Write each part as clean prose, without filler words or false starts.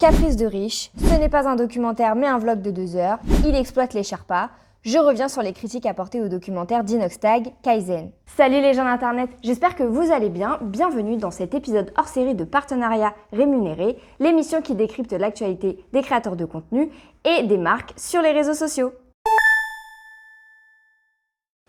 Caprice de riche, ce n'est pas un documentaire mais un vlog de 2 heures, il exploite les Sherpas. Je reviens sur les critiques apportées au documentaire d'Inoxtag, Kaizen. Salut les gens d'internet, j'espère que vous allez bien. Bienvenue dans cet épisode hors série de partenariat rémunéré, l'émission qui décrypte l'actualité des créateurs de contenu et des marques sur les réseaux sociaux.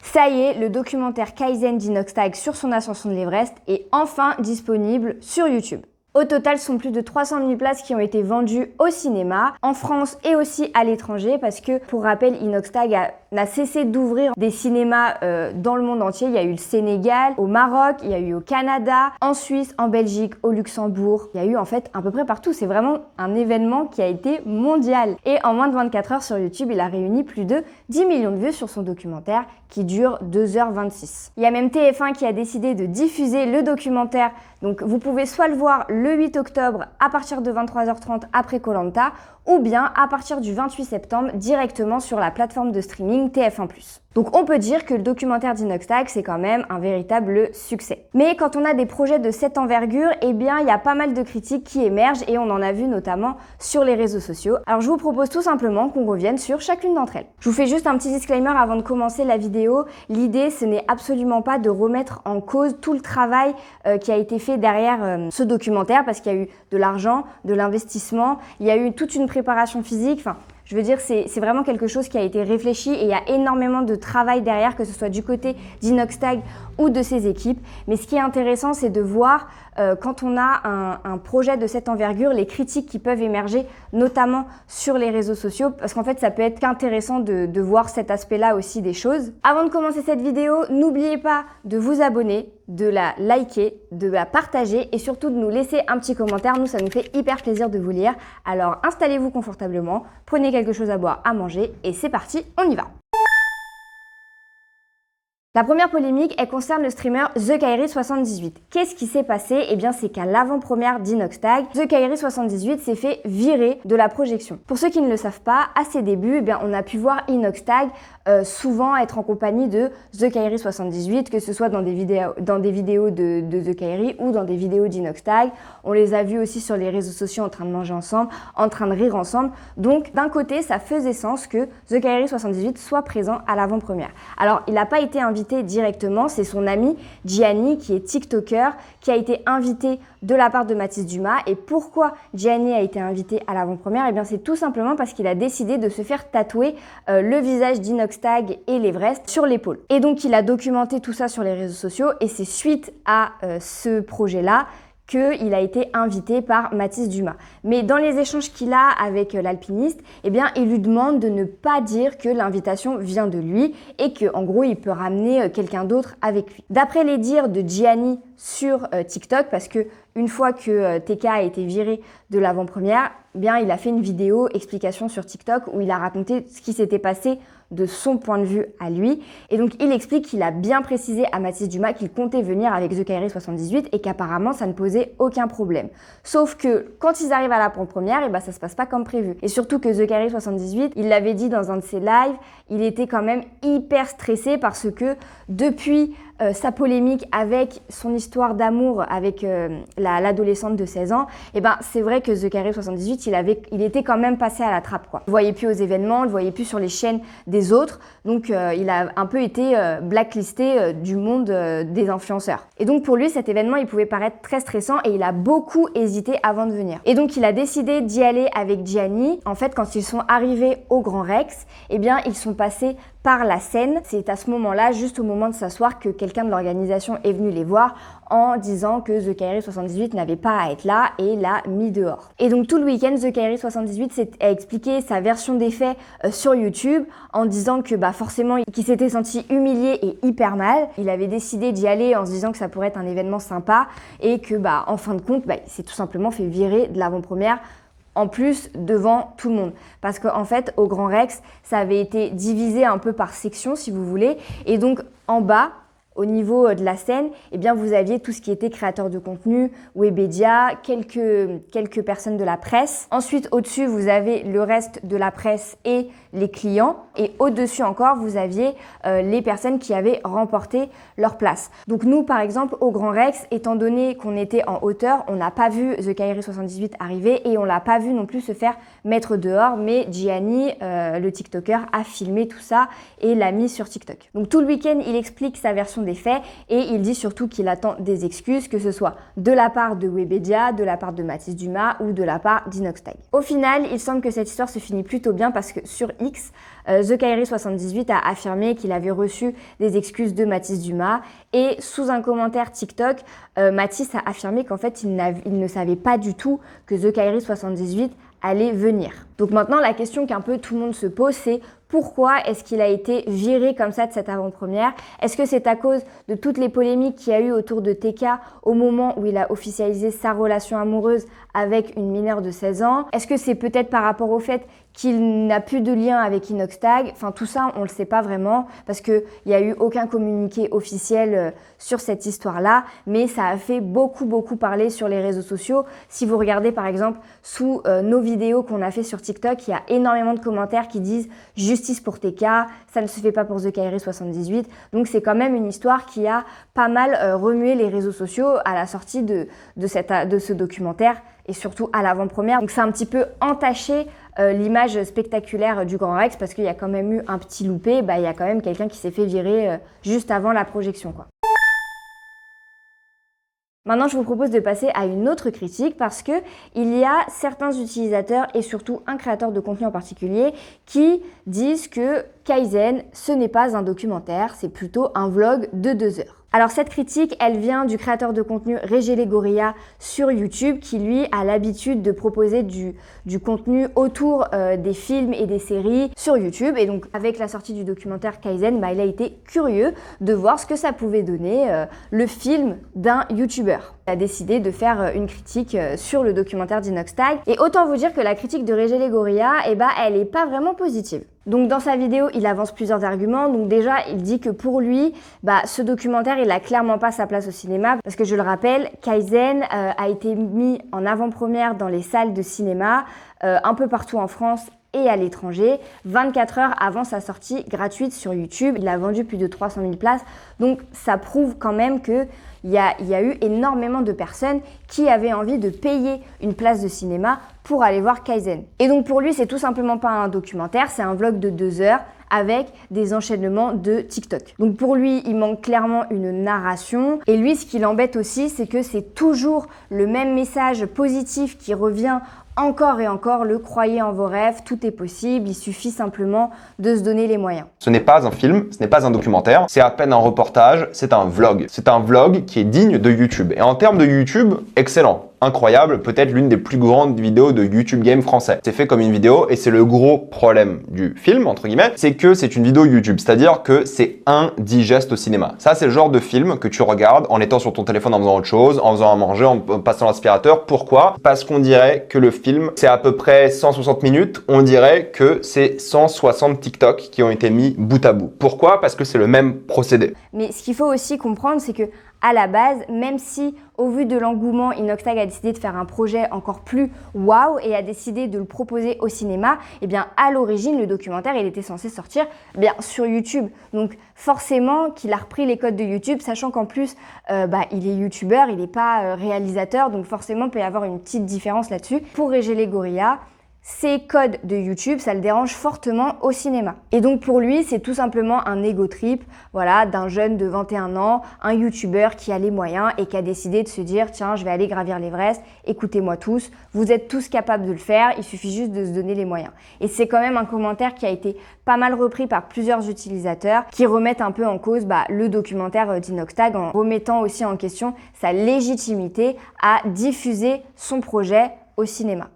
Ça y est, le documentaire Kaizen d'Inoxtag sur son ascension de l'Everest est enfin disponible sur YouTube. Au total, ce sont plus de 300 000 places qui ont été vendues au cinéma, en France et aussi à l'étranger, parce que, pour rappel, Inoxtag n'a cessé d'ouvrir des cinémas dans le monde entier. Il y a eu le Sénégal, au Maroc, il y a eu au Canada, en Suisse, en Belgique, au Luxembourg. Il y a eu en fait à peu près partout. C'est vraiment un événement qui a été mondial. Et en moins de 24 heures sur YouTube, il a réuni plus de 10 millions de vues sur son documentaire qui dure 2h26. Il y a même TF1 qui a décidé de diffuser le documentaire. Donc vous pouvez soit le voir le 8 octobre à partir de 23h30 après Koh-Lanta, ou bien à partir du 28 septembre directement sur la plateforme de streaming TF1+. Donc on peut dire que le documentaire d'Inoxtag, c'est quand même un véritable succès. Mais quand on a des projets de cette envergure, eh bien il y a pas mal de critiques qui émergent et on en a vu notamment sur les réseaux sociaux. Alors je vous propose tout simplement qu'on revienne sur chacune d'entre elles. Je vous fais juste un petit disclaimer avant de commencer la vidéo. L'idée, ce n'est absolument pas de remettre en cause tout le travail qui a été fait derrière ce documentaire, parce qu'il y a eu de l'argent, de l'investissement, il y a eu toute une préparation physique, enfin je veux dire c'est vraiment quelque chose qui a été réfléchi et il y a énormément de travail derrière, que ce soit du côté d'Inoxtag ou de ses équipes. Mais ce qui est intéressant, c'est de voir quand on a un projet de cette envergure, les critiques qui peuvent émerger, notamment sur les réseaux sociaux, parce qu'en fait ça peut être qu'intéressant de voir cet aspect-là aussi des choses. Avant de commencer cette vidéo, n'oubliez pas de vous abonner, de la liker, de la partager et surtout de nous laisser un petit commentaire. Nous, ça nous fait hyper plaisir de vous lire. Alors installez-vous confortablement, prenez quelque chose à boire, à manger et c'est parti, on y va. La première polémique, elle concerne le streamer TheKairi78. Qu'est-ce qui s'est passé? Eh bien, c'est qu'à l'avant-première d'Inoxtag, TheKairi78 s'est fait virer de la projection. Pour ceux qui ne le savent pas, à ses débuts, eh bien, on a pu voir Inoxtag souvent être en compagnie de TheKairi78, que ce soit dans des vidéos de TheKairi ou dans des vidéos d'Inoxtag. On les a vus aussi sur les réseaux sociaux en train de manger ensemble, en train de rire ensemble. Donc, d'un côté, ça faisait sens que TheKairi78 soit présent à l'avant-première. Alors, il n'a pas été invité directement, c'est son ami Gianni qui est TikToker qui a été invité de la part de Mathis Dumas. Et pourquoi Gianni a été invité à l'avant-première? Eh bien c'est tout simplement parce qu'il a décidé de se faire tatouer le visage d'Inoxtag et l'Everest sur l'épaule. Et donc il a documenté tout ça sur les réseaux sociaux et c'est suite à ce projet-là qu'il a été invité par Mathis Dumas. Mais dans les échanges qu'il a avec l'alpiniste, eh bien, il lui demande de ne pas dire que l'invitation vient de lui et qu'en gros, il peut ramener quelqu'un d'autre avec lui. D'après les dires de Gianni sur TikTok, parce que une fois que TK a été viré de l'avant-première, eh bien, il a fait une vidéo explication sur TikTok où il a raconté ce qui s'était passé de son point de vue à lui. Et donc, il explique qu'il a bien précisé à Mathis Dumas qu'il comptait venir avec TheKairi78 et qu'apparemment, ça ne posait aucun problème. Sauf que quand ils arrivent à l'avant-première, et ben, ça se passe pas comme prévu. Et surtout que TheKairi78, il l'avait dit dans un de ses lives, il était quand même hyper stressé parce que depuis sa polémique avec son histoire d'amour avec l'adolescente de 16 ans, et ben c'est vrai que TheKairi78, il était quand même passé à la trappe, quoi. On le voyait plus aux événements, on le voyait plus sur les chaînes des autres, donc il a un peu été blacklisté du monde des influenceurs. Et donc pour lui, cet événement, il pouvait paraître très stressant et il a beaucoup hésité avant de venir. Et donc il a décidé d'y aller avec Gianni. En fait, quand ils sont arrivés au Grand Rex, eh bien ils sont passés par la scène. C'est à ce moment-là, juste au moment de s'asseoir, que quelqu'un de l'organisation est venu les voir en disant que TheKairi78 n'avait pas à être là et l'a mis dehors. Et donc tout le week-end, TheKairi78 a expliqué sa version des faits sur YouTube en disant que forcément qu'il s'était senti humilié et hyper mal. Il avait décidé d'y aller en se disant que ça pourrait être un événement sympa et que en fin de compte, il s'est tout simplement fait virer de l'avant-première. En plus, devant tout le monde. Parce qu'en fait, au Grand Rex, ça avait été divisé un peu par section, si vous voulez. Et donc, en bas, Au niveau de la scène, eh bien, vous aviez tout ce qui était créateur de contenu, Webedia, quelques personnes de la presse. Ensuite, au-dessus, vous avez le reste de la presse et les clients. Et au-dessus encore, vous aviez les personnes qui avaient remporté leur place. Donc nous, par exemple, au Grand Rex, étant donné qu'on était en hauteur, on n'a pas vu The Kairi 78 arriver et on l'a pas vu non plus se faire mettre dehors. Mais Gianni, le TikToker, a filmé tout ça et l'a mis sur TikTok. Donc tout le week-end, il explique sa version des faits et il dit surtout qu'il attend des excuses, que ce soit de la part de Webedia, de la part de Mathis Dumas ou de la part d'Inoxtag. Au final, il semble que cette histoire se finit plutôt bien parce que sur X, The Kairi 78 a affirmé qu'il avait reçu des excuses de Mathis Dumas et sous un commentaire TikTok, Mathis a affirmé qu'en fait il ne savait pas du tout que The Kairi 78 allait venir. Donc maintenant, la question qu'un peu tout le monde se pose, c'est pourquoi est-ce qu'il a été viré comme ça de cette avant-première? Est-ce que c'est à cause de toutes les polémiques qu'il y a eu autour de TK au moment où il a officialisé sa relation amoureuse avec une mineure de 16 ans? Est-ce que c'est peut-être par rapport au fait qu'il n'a plus de lien avec Inoxtag? Enfin, tout ça, on ne le sait pas vraiment parce qu'il n'y a eu aucun communiqué officiel sur cette histoire-là, mais ça a fait beaucoup parler sur les réseaux sociaux. Si vous regardez par exemple sous nos vidéos qu'on a fait sur TikTok, il y a énormément de commentaires qui disent « Justice pour TK, ça ne se fait pas pour The Kairi 78 ». Donc c'est quand même une histoire qui a pas mal remué les réseaux sociaux à la sortie de ce documentaire et surtout à l'avant-première. Donc c'est un petit peu entaché l'image spectaculaire du Grand Rex parce qu'il y a quand même eu un petit loupé, il y a quand même quelqu'un qui s'est fait virer juste avant la projection, quoi. Maintenant, je vous propose de passer à une autre critique parce que il y a certains utilisateurs et surtout un créateur de contenu en particulier qui disent que Kaizen, ce n'est pas un documentaire, c'est plutôt un vlog de 2 heures. Alors cette critique, elle vient du créateur de contenu Regele Gorilla sur YouTube qui lui a l'habitude de proposer du contenu autour des films et des séries sur YouTube. Et donc avec la sortie du documentaire Kaizen, il a été curieux de voir ce que ça pouvait donner le film d'un YouTuber. Il a décidé de faire une critique sur le documentaire d'Inoxtag. Et autant vous dire que la critique de Regele Gorilla, elle n'est pas vraiment positive. Donc dans sa vidéo, il avance plusieurs arguments. Donc déjà, il dit que pour lui, ce documentaire, il a clairement pas sa place au cinéma parce que je le rappelle, Kaizen a été mis en avant-première dans les salles de cinéma un peu partout en France et à l'étranger, 24 heures avant sa sortie gratuite sur YouTube. Il a vendu plus de 300 000 places. Donc ça prouve quand même que il y a eu énormément de personnes qui avaient envie de payer une place de cinéma pour aller voir Kaizen. Et donc pour lui, c'est tout simplement pas un documentaire, c'est un vlog de 2 heures avec des enchaînements de TikTok. Donc pour lui, il manque clairement une narration. Et lui, ce qui l'embête aussi, c'est que c'est toujours le même message positif qui revient encore et encore, le croyez en vos rêves, tout est possible, il suffit simplement de se donner les moyens. Ce n'est pas un film, ce n'est pas un documentaire, c'est à peine un reportage, c'est un vlog. C'est un vlog qui est digne de YouTube. Et en termes de YouTube, excellent. Incroyable, peut-être l'une des plus grandes vidéos de YouTube Game français. C'est fait comme une vidéo et c'est le gros problème du film, entre guillemets, c'est que c'est une vidéo YouTube, c'est-à-dire que c'est indigeste au cinéma. Ça, c'est le genre de film que tu regardes en étant sur ton téléphone en faisant autre chose, en faisant à manger, en passant l'aspirateur. Pourquoi? Parce qu'on dirait que le film, c'est à peu près 160 minutes, on dirait que c'est 160 TikTok qui ont été mis bout à bout. Pourquoi? Parce que c'est le même procédé. Mais ce qu'il faut aussi comprendre, c'est que à la base, même si au vu de l'engouement, Inoxtag a décidé de faire un projet encore plus waouh et a décidé de le proposer au cinéma, à l'origine, le documentaire, il était censé sortir sur YouTube. Donc forcément qu'il a repris les codes de YouTube, sachant qu'en plus, il est youtubeur, il n'est pas réalisateur, donc forcément, il peut y avoir une petite différence là-dessus. Pour Regele Gorilla, ces codes de YouTube, ça le dérange fortement au cinéma. Et donc pour lui, c'est tout simplement un ego trip, d'un jeune de 21 ans, un YouTuber qui a les moyens et qui a décidé de se dire « Tiens, je vais aller gravir l'Everest, écoutez-moi tous, vous êtes tous capables de le faire, il suffit juste de se donner les moyens. » Et c'est quand même un commentaire qui a été pas mal repris par plusieurs utilisateurs qui remettent un peu en cause le documentaire d'Inoxtag en remettant aussi en question sa légitimité à diffuser son projet au cinéma.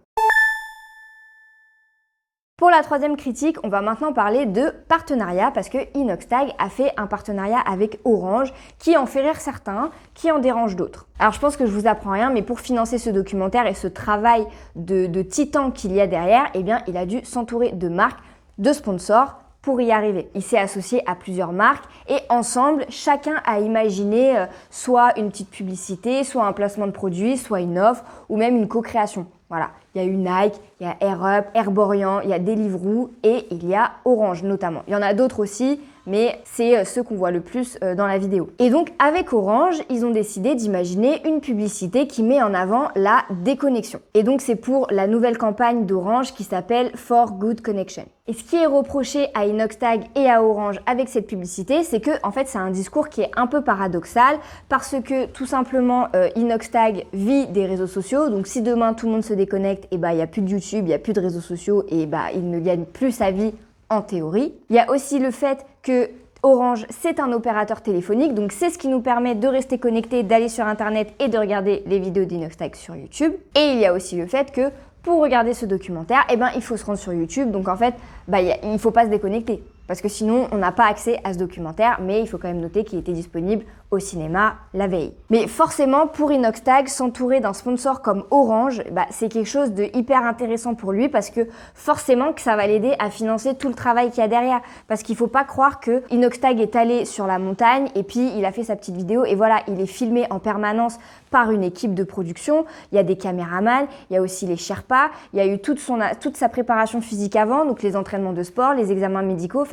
Pour la troisième critique, on va maintenant parler de partenariat parce que Inoxtag a fait un partenariat avec Orange qui en fait rire certains, qui en dérange d'autres. Alors je pense que je vous apprends rien, mais pour financer ce documentaire et ce travail de titan qu'il y a derrière, il a dû s'entourer de marques, de sponsors, pour y arriver. Il s'est associé à plusieurs marques et ensemble, chacun a imaginé soit une petite publicité, soit un placement de produit, soit une offre ou même une co-création. Voilà, il y a eu Nike, il y a AirUp, Herborian, il y a Deliveroo et il y a Orange notamment. Il y en a d'autres aussi, mais c'est ceux qu'on voit le plus dans la vidéo. Et donc avec Orange, ils ont décidé d'imaginer une publicité qui met en avant la déconnexion. Et donc c'est pour la nouvelle campagne d'Orange qui s'appelle For Good Connection. Et ce qui est reproché à Inoxtag et à Orange avec cette publicité, c'est que en fait c'est un discours qui est un peu paradoxal parce que tout simplement Inoxtag vit des réseaux sociaux. Donc si demain tout le monde se déconnecte, et il n'y a plus de YouTube, il n'y a plus de réseaux sociaux et il ne gagne plus sa vie en théorie. Il y a aussi le fait que Orange, c'est un opérateur téléphonique, donc c'est ce qui nous permet de rester connectés, d'aller sur Internet et de regarder les vidéos d'Inoxtag sur YouTube. Et il y a aussi le fait que pour regarder ce documentaire, il faut se rendre sur YouTube, donc en fait, il ne faut pas se déconnecter. Parce que sinon, on n'a pas accès à ce documentaire, mais il faut quand même noter qu'il était disponible au cinéma la veille. Mais forcément, pour Inoxtag, s'entourer d'un sponsor comme Orange, c'est quelque chose de hyper intéressant pour lui parce que forcément que ça va l'aider à financer tout le travail qu'il y a derrière. Parce qu'il ne faut pas croire que Inoxtag est allé sur la montagne et puis il a fait sa petite vidéo et voilà, il est filmé en permanence par une équipe de production. Il y a des caméramans, il y a aussi les Sherpas, il y a eu toute sa préparation physique avant, donc les entraînements de sport, les examens médicaux,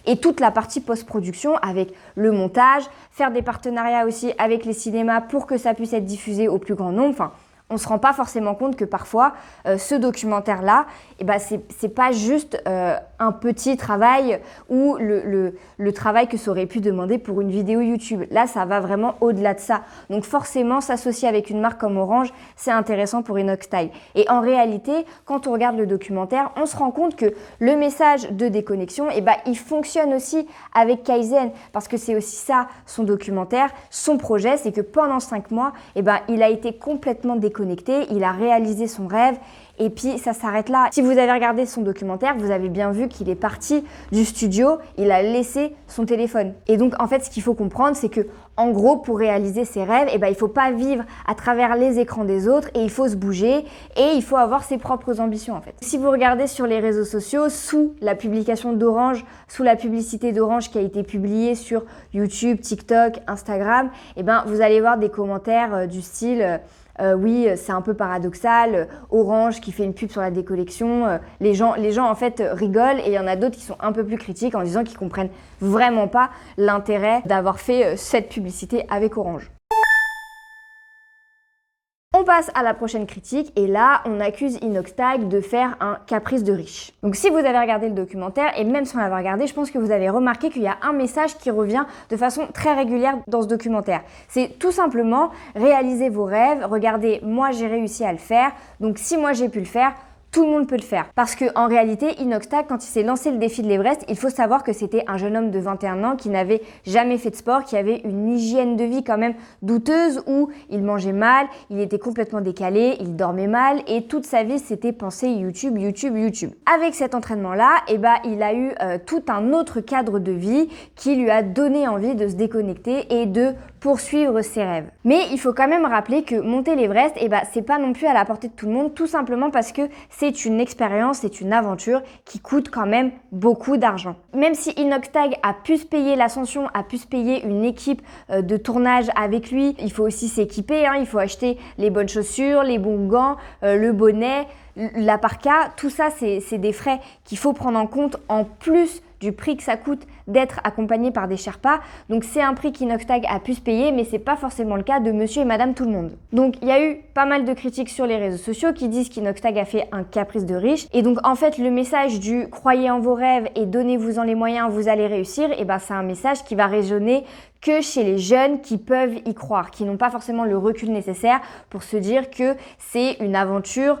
et toute la partie post-production avec le montage, faire des partenariats aussi avec les cinémas pour que ça puisse être diffusé au plus grand nombre. On ne se rend pas forcément compte que parfois, ce documentaire-là, c'est pas juste un petit travail ou le travail que ça aurait pu demander pour une vidéo YouTube. Là, ça va vraiment au-delà de ça. Donc forcément, s'associer avec une marque comme Orange, c'est intéressant pour Inoxtag. Et en réalité, quand on regarde le documentaire, on se rend compte que le message de déconnexion, il fonctionne aussi avec Kaizen. Parce que c'est aussi ça, son documentaire, son projet, c'est que pendant 5 mois, il a été complètement déconnecté. Il a réalisé son rêve et puis ça s'arrête là. Si vous avez regardé son documentaire, vous avez bien vu qu'il est parti du studio, il a laissé son téléphone. Et donc en fait, ce qu'il faut comprendre, c'est que en gros, pour réaliser ses rêves, il ne faut pas vivre à travers les écrans des autres et il faut se bouger et il faut avoir ses propres ambitions en fait. Si vous regardez sur les réseaux sociaux, sous la publication d'Orange, sous la publicité d'Orange qui a été publiée sur YouTube, TikTok, Instagram, vous allez voir des commentaires du style oui, c'est un peu paradoxal, Orange qui fait une pub sur la déconnexion, les gens en fait rigolent et il y en a d'autres qui sont un peu plus critiques en disant qu'ils comprennent vraiment pas l'intérêt d'avoir fait cette publicité avec Orange. On passe à la prochaine critique et là, on accuse Inoxtag de faire un caprice de riche. Donc si vous avez regardé le documentaire et même sans l'avoir regardé, je pense que vous avez remarqué qu'il y a un message qui revient de façon très régulière dans ce documentaire. C'est tout simplement réaliser vos rêves, regardez, moi j'ai réussi à le faire, donc si moi j'ai pu le faire, tout le monde peut le faire. Parce qu'en réalité, Inoxtag, quand il s'est lancé le défi de l'Everest, il faut savoir que c'était un jeune homme de 21 ans qui n'avait jamais fait de sport, qui avait une hygiène de vie quand même douteuse où il mangeait mal, il était complètement décalé, il dormait mal et toute sa vie c'était penser YouTube, YouTube, YouTube. Avec cet entraînement-là, il a eu tout un autre cadre de vie qui lui a donné envie de se déconnecter et de poursuivre ses rêves. Mais il faut quand même rappeler que monter l'Everest, c'est pas non plus à la portée de tout le monde, tout simplement parce que c'est une expérience, c'est une aventure qui coûte quand même beaucoup d'argent. Même si Inoxtag a pu se payer l'ascension, a pu se payer une équipe de tournage avec lui, il faut aussi s'équiper, il faut acheter les bonnes chaussures, les bons gants, le bonnet, la parka, tout ça c'est des frais qu'il faut prendre en compte en plus du prix que ça coûte d'être accompagné par des Sherpas. Donc c'est un prix qu'Inoxtag a pu se payer, mais c'est pas forcément le cas de monsieur et madame tout le monde. Donc il y a eu pas mal de critiques sur les réseaux sociaux qui disent qu'Inoxtag a fait un caprice de riche. Et donc en fait le message du croyez en vos rêves et donnez-vous-en les moyens, vous allez réussir, c'est un message qui va résonner que chez les jeunes qui peuvent y croire, qui n'ont pas forcément le recul nécessaire pour se dire que c'est une aventure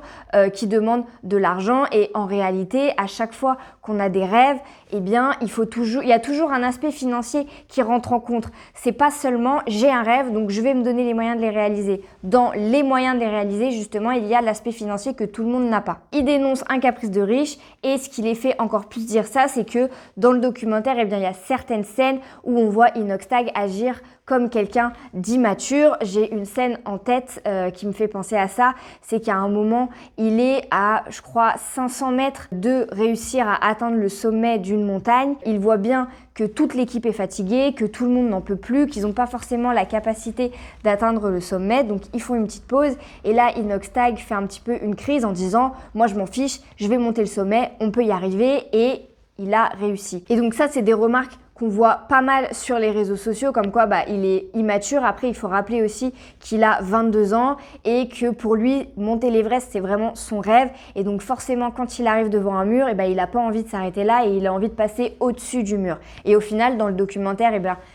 qui demande de l'argent et en réalité, à chaque fois qu'on a des rêves, il y a toujours un aspect financier qui rentre en compte. C'est pas seulement j'ai un rêve donc je vais me donner les moyens de les réaliser. Dans les moyens de les réaliser, justement, il y a l'aspect financier que tout le monde n'a pas. Il dénonce un caprice de riche et ce qui les fait encore plus dire ça, c'est que dans le documentaire, il y a certaines scènes où on voit Inoxtag agir comme quelqu'un d'immature. J'ai une scène en tête qui me fait penser à ça, c'est qu'à un moment, il est à, je crois, 500 mètres de réussir à atteindre le sommet d'une montagne. Il voit bien que toute l'équipe est fatiguée, que tout le monde n'en peut plus, qu'ils n'ont pas forcément la capacité d'atteindre le sommet, donc ils font une petite pause. Et là, Inoxtag fait un petit peu une crise en disant « Moi, je m'en fiche, je vais monter le sommet, on peut y arriver » et il a réussi. Et donc ça, c'est des remarques qu'on voit pas mal sur les réseaux sociaux, comme quoi il est immature. Après, il faut rappeler aussi qu'il a 22 ans et que pour lui, monter l'Everest, c'est vraiment son rêve. Et donc forcément, quand il arrive devant un mur, il n'a pas envie de s'arrêter là et il a envie de passer au-dessus du mur. Et au final, dans le documentaire,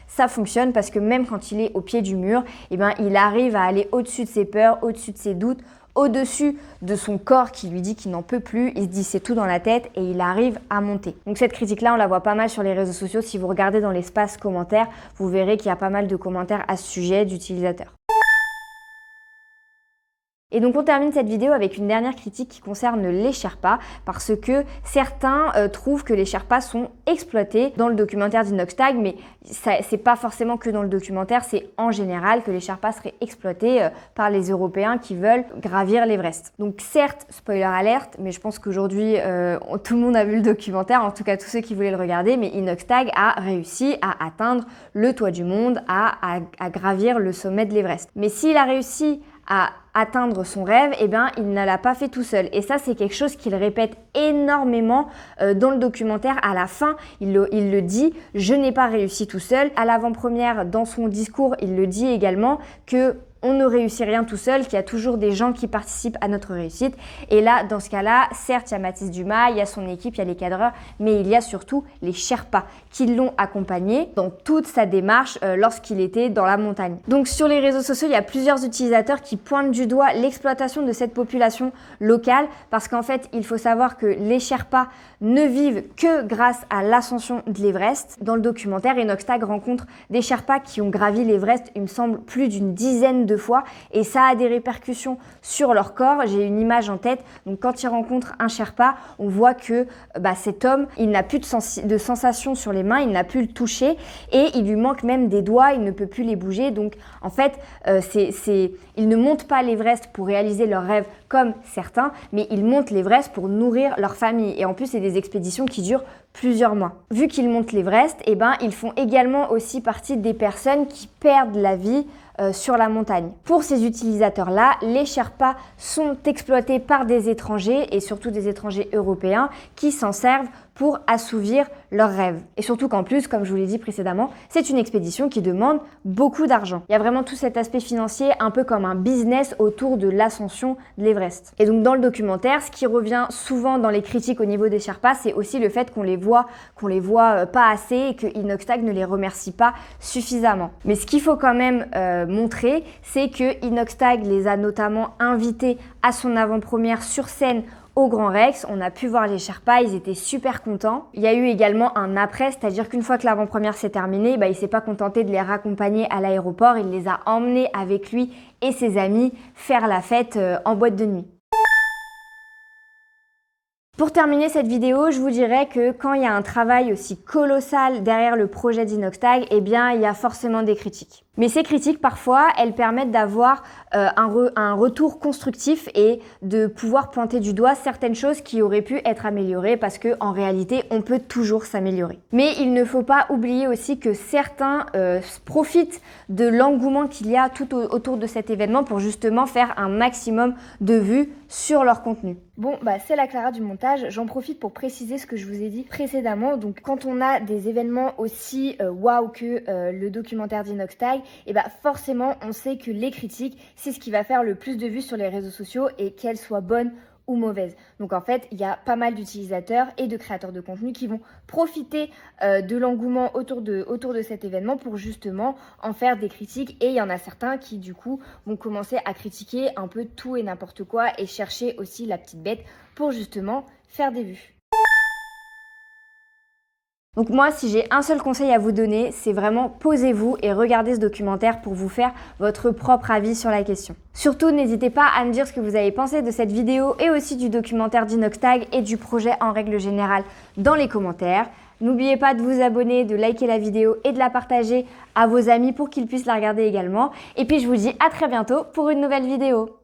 ça fonctionne parce que même quand il est au pied du mur, il arrive à aller au-dessus de ses peurs, au-dessus de ses doutes, au-dessus de son corps qui lui dit qu'il n'en peut plus, il se dit c'est tout dans la tête et il arrive à monter. Donc cette critique-là, on la voit pas mal sur les réseaux sociaux. Si vous regardez dans l'espace commentaires, vous verrez qu'il y a pas mal de commentaires à ce sujet d'utilisateurs. Et donc on termine cette vidéo avec une dernière critique qui concerne les Sherpas parce que certains trouvent que les Sherpas sont exploités dans le documentaire d'Inoxtag, mais c'est pas forcément que dans le documentaire, c'est en général que les Sherpas seraient exploités par les Européens qui veulent gravir l'Everest. Donc certes, spoiler alerte, mais je pense qu'aujourd'hui tout le monde a vu le documentaire, en tout cas tous ceux qui voulaient le regarder, mais Inoxtag a réussi à atteindre le toit du monde, à gravir le sommet de l'Everest. Mais s'il a réussi à atteindre son rêve, il ne l'a pas fait tout seul. Et ça, c'est quelque chose qu'il répète énormément dans le documentaire. À la fin, il le dit, je n'ai pas réussi tout seul. À l'avant-première, dans son discours, il le dit également que on ne réussit rien tout seul, qu'il y a toujours des gens qui participent à notre réussite. Et là, dans ce cas-là, certes, il y a Mathis Dumas, il y a son équipe, il y a les cadreurs, mais il y a surtout les Sherpas qui l'ont accompagné dans toute sa démarche lorsqu'il était dans la montagne. Donc sur les réseaux sociaux, il y a plusieurs utilisateurs qui pointent du doigt l'exploitation de cette population locale parce qu'en fait, il faut savoir que les Sherpas ne vivent que grâce à l'ascension de l'Everest. Dans le documentaire, Inoxtag rencontre des Sherpas qui ont gravi l'Everest, il me semble, plus d'une dizaine de fois et ça a des répercussions sur leur corps. J'ai une image en tête, donc quand il rencontre un Sherpa, on voit que cet homme, il n'a plus de sensation sur les mains, il n'a plus le toucher et il lui manque même des doigts, il ne peut plus les bouger. Donc en fait, ils ne montent pas l'Everest pour réaliser leurs rêves comme certains, mais ils montent l'Everest pour nourrir leur famille. Et en plus, c'est des expéditions qui durent plusieurs mois. Vu qu'ils montent l'Everest, ils font également aussi partie des personnes qui perdent la vie sur la montagne. Pour ces utilisateurs-là, les Sherpas sont exploités par des étrangers et surtout des étrangers européens qui s'en servent pour assouvir leurs rêves. Et surtout qu'en plus, comme je vous l'ai dit précédemment, c'est une expédition qui demande beaucoup d'argent. Il y a vraiment tout cet aspect financier, un peu comme un business autour de l'ascension de l'Everest. Et donc dans le documentaire, ce qui revient souvent dans les critiques au niveau des Sherpas, c'est aussi le fait qu'on les voit pas assez et que Inoxtag ne les remercie pas suffisamment. Mais ce qu'il faut quand même montrer, c'est que Inoxtag les a notamment invités à son avant-première sur scène au Grand Rex. On a pu voir les Sherpas, ils étaient super contents. Il y a eu également un après, c'est-à-dire qu'une fois que l'avant-première s'est terminée, il s'est pas contenté de les raccompagner à l'aéroport, il les a emmenés avec lui et ses amis faire la fête en boîte de nuit. Pour terminer cette vidéo, je vous dirais que quand il y a un travail aussi colossal derrière le projet d'Inoxtag, il y a forcément des critiques. Mais ces critiques, parfois, elles permettent d'avoir un retour constructif et de pouvoir pointer du doigt certaines choses qui auraient pu être améliorées parce qu'en réalité, on peut toujours s'améliorer. Mais il ne faut pas oublier aussi que certains profitent de l'engouement qu'il y a tout autour de cet événement pour justement faire un maximum de vues sur leur contenu. Bon, c'est la Clara du montage. J'en profite pour préciser ce que je vous ai dit précédemment. Donc, quand on a des événements aussi waouh que le documentaire d'Inoxtag, forcément, on sait que les critiques, c'est ce qui va faire le plus de vues sur les réseaux sociaux et qu'elles soient bonnes ou mauvaises. Donc en fait, il y a pas mal d'utilisateurs et de créateurs de contenu qui vont profiter de l'engouement autour de cet événement pour justement en faire des critiques. Et il y en a certains qui du coup vont commencer à critiquer un peu tout et n'importe quoi et chercher aussi la petite bête pour justement faire des vues. Donc moi, si j'ai un seul conseil à vous donner, c'est vraiment posez-vous et regardez ce documentaire pour vous faire votre propre avis sur la question. Surtout, n'hésitez pas à me dire ce que vous avez pensé de cette vidéo et aussi du documentaire d'Inoxtag et du projet en règle générale dans les commentaires. N'oubliez pas de vous abonner, de liker la vidéo et de la partager à vos amis pour qu'ils puissent la regarder également. Et puis je vous dis à très bientôt pour une nouvelle vidéo.